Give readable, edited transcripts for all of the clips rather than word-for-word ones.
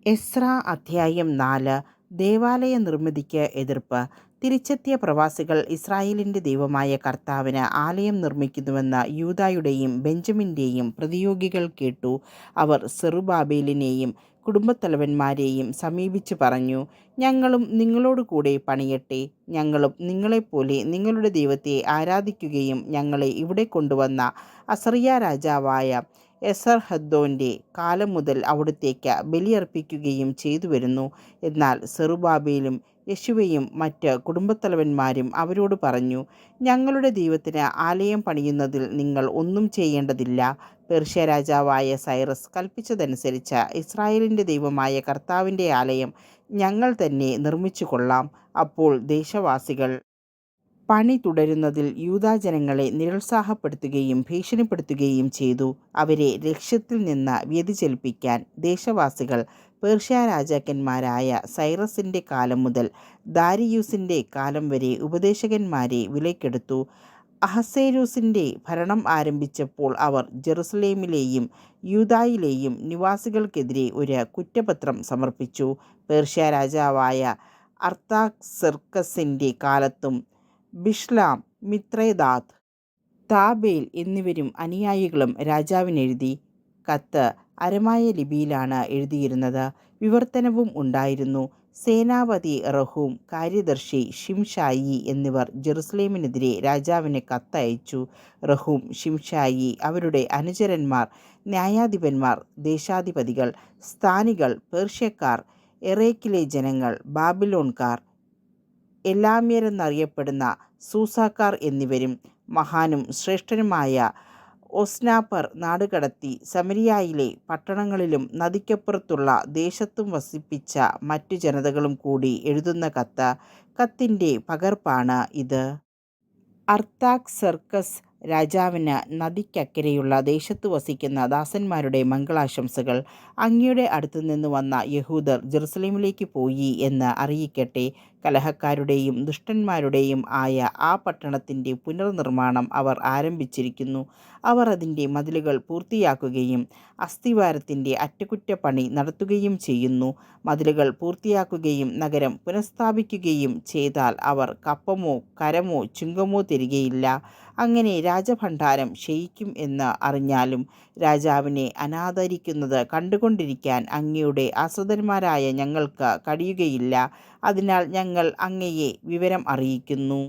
Ezra അധ്യായം 4. ദേവാലയ നിർമ്മിതിക്ക് എതിർപ്പ്. തിരിച്ചെത്തിയ പ്രവാസികൾ ഇസ്രായേലിൻ്റെ ദൈവമായ കർത്താവിന് ആലയം നിർമ്മിക്കുന്നുവെന്ന് യൂദായുടെയും ബെഞ്ചമിൻ്റെയും പ്രതിയോഗികൾ കേട്ടു. അവർ സെറുബ്ബാബേലിനെയും കുടുംബത്തലവന്മാരെയും സമീപിച്ചു പറഞ്ഞു, ഞങ്ങളും നിങ്ങളോട് കൂടെ പണിയട്ടെ. ഞങ്ങളും നിങ്ങളെപ്പോലെ നിങ്ങളുടെ ദൈവത്തെ ആരാധിക്കുകയും ഞങ്ങളെ ഇവിടെ കൊണ്ടുവന്ന അസറിയ രാജാവായ എസർഹദ്ദോൻ്റെ കാലം മുതൽ അവിടുത്തേക്ക് ബലിയർപ്പിക്കുകയും ചെയ്തു വരുന്നു. എന്നാൽ സെറുബ്ബാബേലും യെശുവയും മറ്റ് കുടുംബത്തലവന്മാരും അവരോട് പറഞ്ഞു, ഞങ്ങളുടെ ദൈവത്തിന് ആലയം പണിയുന്നതിൽ നിങ്ങൾ ഒന്നും ചെയ്യേണ്ടതില്ല. പേർഷ്യ രാജാവായ സൈറസ് കൽപ്പിച്ചതനുസരിച്ച് ഇസ്രായേലിൻ്റെ ദൈവമായ കർത്താവിൻ്റെ ആലയം ഞങ്ങൾ തന്നെ നിർമ്മിച്ചു കൊള്ളാം. അപ്പോൾ ദേശവാസികൾ പണി തുടരുന്നതിൽ യൂദാജനങ്ങളെ നിരുത്സാഹപ്പെടുത്തുകയും ഭീഷണിപ്പെടുത്തുകയും ചെയ്തു. അവരെ ലക്ഷ്യത്തിൽ നിന്ന് വ്യതിചലിപ്പിക്കാൻ ദേശവാസികൾ പേർഷ്യ രാജാക്കന്മാരായ സൈറസിൻ്റെ കാലം മുതൽ ദാരിയൂസിൻ്റെ കാലം വരെ ഉപദേശകന്മാരെ വിലക്കെടുത്തു. അഹസ്വേരോസിൻ്റെ ഭരണം ആരംഭിച്ചപ്പോൾ അവർ ജെറുസലേമിലെയും യൂദായിലെയും നിവാസികൾക്കെതിരെ ഒരു കുറ്റപത്രം സമർപ്പിച്ചു. പേർഷ്യ രാജാവായ അർത്താക്സെർക്കസിൻ്റെ കാലത്തും ബിഷ്ലാം, മിത്രേദാത്ത്, താബേൽ എന്നിവരും അനുയായികളും രാജാവിനെഴുതി. കത്ത് അരമായ ലിപിയിലാണ് എഴുതിയിരുന്നത്. വിവർത്തനവും ഉണ്ടായിരുന്നു. സേനാപതി റഹൂം, കാര്യദർശി ഷിംഷായി എന്നിവർ ജെറുസലേമിനെതിരെ രാജാവിന് കത്തയച്ചു. റഹൂം, ഷിംഷായി, അവരുടെ അനുചരന്മാർ, ന്യായാധിപന്മാർ, ദേശാധിപതികൾ, സ്ഥാനികൾ, പേർഷ്യക്കാർ, എറേക്കിലെ ജനങ്ങൾ, ബാബിലോൺകാർ, എലാമ്യരെന്നറിയപ്പെടുന്ന സൂസാക്കാർ എന്നിവരും മഹാനും ശ്രേഷ്ഠനുമായ ഒസ്നാപ്പർ നാടുകടത്തി സമരിയായിലെ പട്ടണങ്ങളിലും നദിക്കപ്പുറത്തുള്ള ദേശത്തും വസിപ്പിച്ച മറ്റു ജനതകളും കൂടി എഴുതുന്ന കത്ത്. കത്തിൻ്റെ പകർപ്പാണ് ഇത്. അർത്താക്സെർക്കസ് രാജാവിന് നദിക്കക്കരെയുള്ള ദേശത്ത് വസിക്കുന്ന ദാസന്മാരുടെ മംഗളാശംസകൾ. അങ്ങയുടെ അടുത്തുനിന്ന് വന്ന യഹൂദർ ജെറുസലേമിലേക്ക് പോയി എന്ന് അറിയിക്കട്ടെ. കലഹക്കാരുടെയും ദുഷ്ടന്മാരുടെയും ആയ ആ പട്ടണത്തിൻ്റെ പുനർനിർമ്മാണം അവർ ആരംഭിച്ചിരിക്കുന്നു. അവർ അതിൻ്റെ മതിലുകൾ പൂർത്തിയാക്കുകയും അസ്ഥിവാരത്തിൻ്റെ അറ്റകുറ്റപ്പണി നടത്തുകയും ചെയ്യുന്നു. മതിലുകൾ പൂർത്തിയാക്കുകയും നഗരം പുനഃസ്ഥാപിക്കുകയും ചെയ്താൽ അവർ കപ്പമോ കരമോ ചുങ്കമോ തരികയില്ല. അങ്ങനെ രാജഭണ്ഡാരം ക്ഷയിക്കും എന്ന് അറിഞ്ഞാലും രാജാവിനെ അനാദരിക്കുന്നത് കണ്ടുകൊണ്ടിരിക്കാൻ അങ്ങയുടെ ആശ്രിതന്മാരായ ഞങ്ങൾക്ക് കഴിയുകയില്ല. അതിനാൽ ഞങ്ങൾ അങ്ങയെ വിവരം അറിയിക്കുന്നു.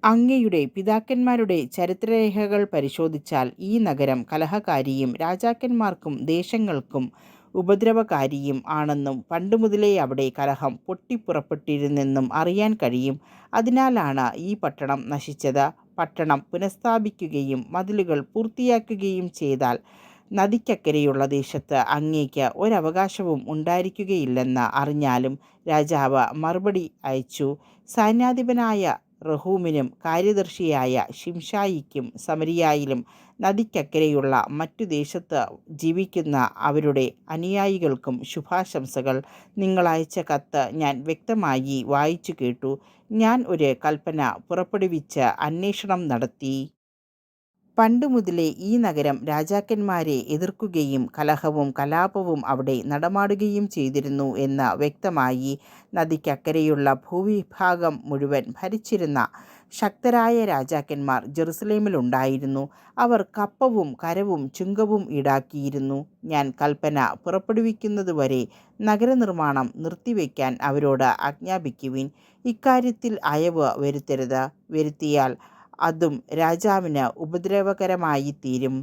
അങ്ങയുടെ പിതാക്കന്മാരുടെ ചരിത്രരേഖകൾ പരിശോധിച്ചാൽ ഈ നഗരം കലഹകാരിയും രാജാക്കന്മാർക്കും ദേശങ്ങൾക്കും ഉപദ്രവകാരിയും ആണെന്നും പണ്ടുമുതലേ അവിടെ കലഹം പൊട്ടിപ്പുറപ്പെട്ടിരുന്നെന്നും അറിയാൻ കഴിയും. അതിനാലാണ് ഈ പട്ടണം നശിച്ചത്. പട്ടണം പുനഃസ്ഥാപിക്കുകയും മതിലുകൾ പൂർത്തിയാക്കുകയും ചെയ്താൽ നദിക്കക്കരെയുള്ള ദേശത്ത് അങ്ങേക്ക് ഒരവകാശവും ഉണ്ടായിരിക്കുകയില്ലെന്ന് അറിഞ്ഞാലും. രാജാവ് മറുപടി അയച്ചു, സൈന്യാധിപനായ റഹൂമിനും കാര്യദർശിയായ ഷിംഷായിക്കും സമരിയായിലും നദിക്കക്കരെയുള്ള മറ്റു ദേശത്ത് ജീവിക്കുന്ന അവരുടെ അനുയായികൾക്കും ശുഭാശംസകൾ. നിങ്ങൾ അയച്ച കത്ത് ഞാൻ വ്യക്തമായി വായിച്ചു കേട്ടു. ഞാൻ ഒരു കൽപ്പന പുറപ്പെടുവിച്ച് അന്വേഷണം നടത്തി. പണ്ടുമുതലേ ഈ നഗരം രാജാക്കന്മാരെ എതിർക്കുകയും കലഹവും കലാപവും അവിടെ നടമാടുകയും ചെയ്തിരുന്നു എന്ന് വ്യക്തമായി. നദിക്കക്കരെയുള്ള ഭൂവിഭാഗം മുഴുവൻ ഭരിച്ചിരുന്ന ശക്തരായ രാജാക്കന്മാർ ജെറുസലേമിലുണ്ടായിരുന്നു. അവർ കപ്പവും കരവും ചുങ്കവും ഈടാക്കിയിരുന്നു. ഞാൻ കൽപ്പന പുറപ്പെടുവിക്കുന്നതുവരെ നഗരനിർമ്മാണം നിർത്തിവെക്കാൻ അവരോട് ആജ്ഞാപിക്കുവിൻ. ഇക്കാര്യത്തിൽ അയവ് വരുത്തരുത്. വരുത്തിയാൽ അതും രാജാവിന് ഉപദ്രവകരമായിത്തീരും.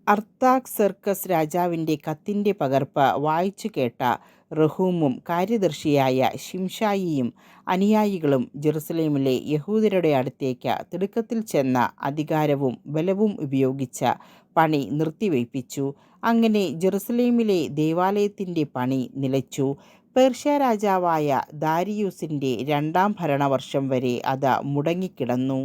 അർത്താക്സെർക്കസ് രാജാവിൻ്റെ കത്തിൻ്റെ പകർപ്പ് വായിച്ചു കേട്ട റഹൂമും കാര്യദർശിയായ ഷിംഷായിയും അനുയായികളും ജെറുസലേമിലെ യഹൂദരുടെ അടുത്തേക്ക് തിടുക്കത്തിൽ ചെന്ന് അധികാരവും ബലവും ഉപയോഗിച്ച് പണി നിർത്തിവയ്പ്പിച്ചു. അങ്ങനെ ജെറുസലേമിലെ ദേവാലയത്തിൻ്റെ പണി നിലച്ചു. പേർഷ്യ രാജാവായ ദാരിയൂസിൻ്റെ 2-ാം ഭരണവർഷം വരെ അത് മുടങ്ങിക്കിടന്നു.